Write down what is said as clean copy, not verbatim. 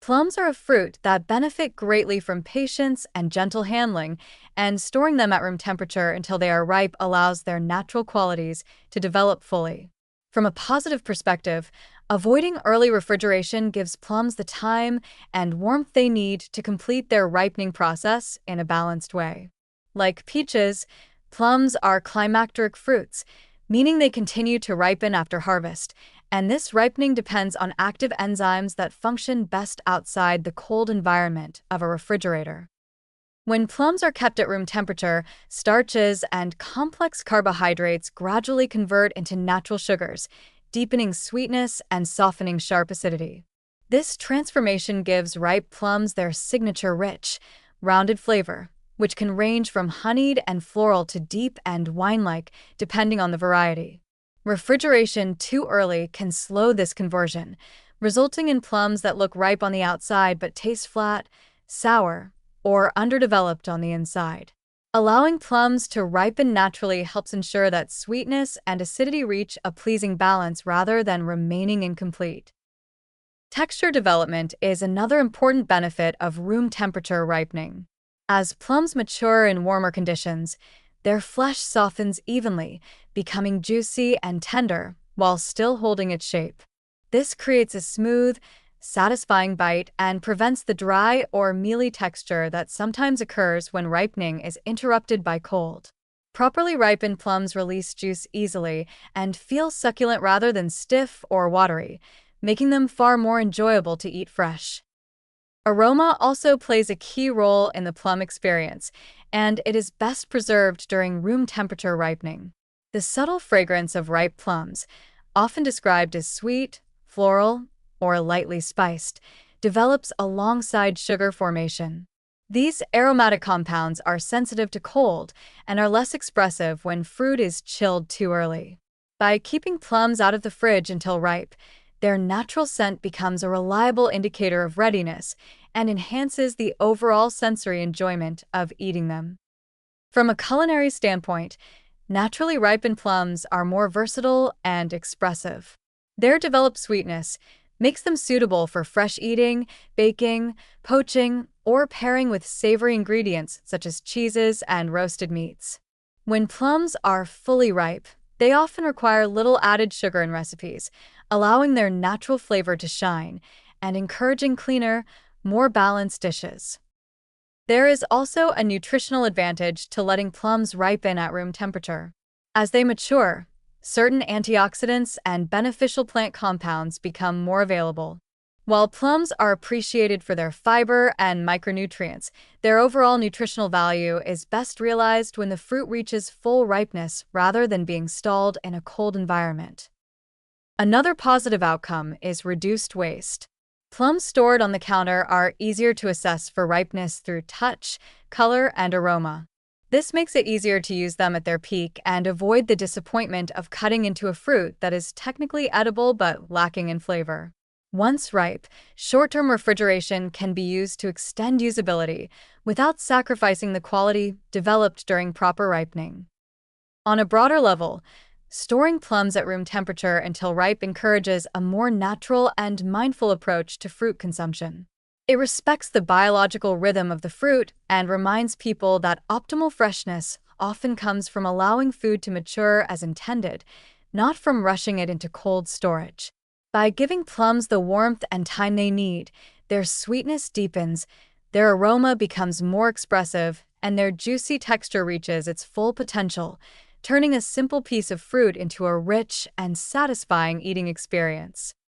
Plums are a fruit that benefit greatly from patience and gentle handling, and storing them at room temperature until they are ripe allows their natural qualities to develop fully. From a positive perspective, avoiding early refrigeration gives plums the time and warmth they need to complete their ripening process in a balanced way. Like peaches, plums are climacteric fruits, meaning they continue to ripen after harvest, and this ripening depends on active enzymes that function best outside the cold environment of a refrigerator. When plums are kept at room temperature, starches and complex carbohydrates gradually convert into natural sugars, deepening sweetness and softening sharp acidity. This transformation gives ripe plums their signature rich, rounded flavor, which can range from honeyed and floral to deep and wine-like, depending on the variety. Refrigeration too early can slow this conversion, resulting in plums that look ripe on the outside but taste flat, sour, or underdeveloped on the inside. Allowing plums to ripen naturally helps ensure that sweetness and acidity reach a pleasing balance rather than remaining incomplete. Texture development is another important benefit of room temperature ripening. As plums mature in warmer conditions, their flesh softens evenly, becoming juicy and tender while still holding its shape. This creates a smooth, satisfying bite and prevents the dry or mealy texture that sometimes occurs when ripening is interrupted by cold. Properly ripened plums release juice easily and feel succulent rather than stiff or watery, making them far more enjoyable to eat fresh. Aroma also plays a key role in the plum experience, and it is best preserved during room temperature ripening. The subtle fragrance of ripe plums, often described as sweet, floral, or lightly spiced, develops alongside sugar formation. These aromatic compounds are sensitive to cold and are less expressive when fruit is chilled too early. By keeping plums out of the fridge until ripe, their natural scent becomes a reliable indicator of readiness and enhances the overall sensory enjoyment of eating them. From a culinary standpoint, naturally ripened plums are more versatile and expressive. Their developed sweetness makes them suitable for fresh eating, baking, poaching, or pairing with savory ingredients such as cheeses and roasted meats. When plums are fully ripe, they often require little added sugar in recipes, allowing their natural flavor to shine and encouraging cleaner, more balanced dishes. There is also a nutritional advantage to letting plums ripen at room temperature. As they mature, certain antioxidants and beneficial plant compounds become more available. While plums are appreciated for their fiber and micronutrients, their overall nutritional value is best realized when the fruit reaches full ripeness rather than being stalled in a cold environment. Another positive outcome is reduced waste. Plums stored on the counter are easier to assess for ripeness through touch, color, and aroma. This makes it easier to use them at their peak and avoid the disappointment of cutting into a fruit that is technically edible but lacking in flavor. Once ripe, short-term refrigeration can be used to extend usability without sacrificing the quality developed during proper ripening. On a broader level, storing plums at room temperature until ripe encourages a more natural and mindful approach to fruit consumption. It respects the biological rhythm of the fruit and reminds people that optimal freshness often comes from allowing food to mature as intended, not from rushing it into cold storage. By giving plums the warmth and time they need, their sweetness deepens, their aroma becomes more expressive, and their juicy texture reaches its full potential, turning a simple piece of fruit into a rich and satisfying eating experience.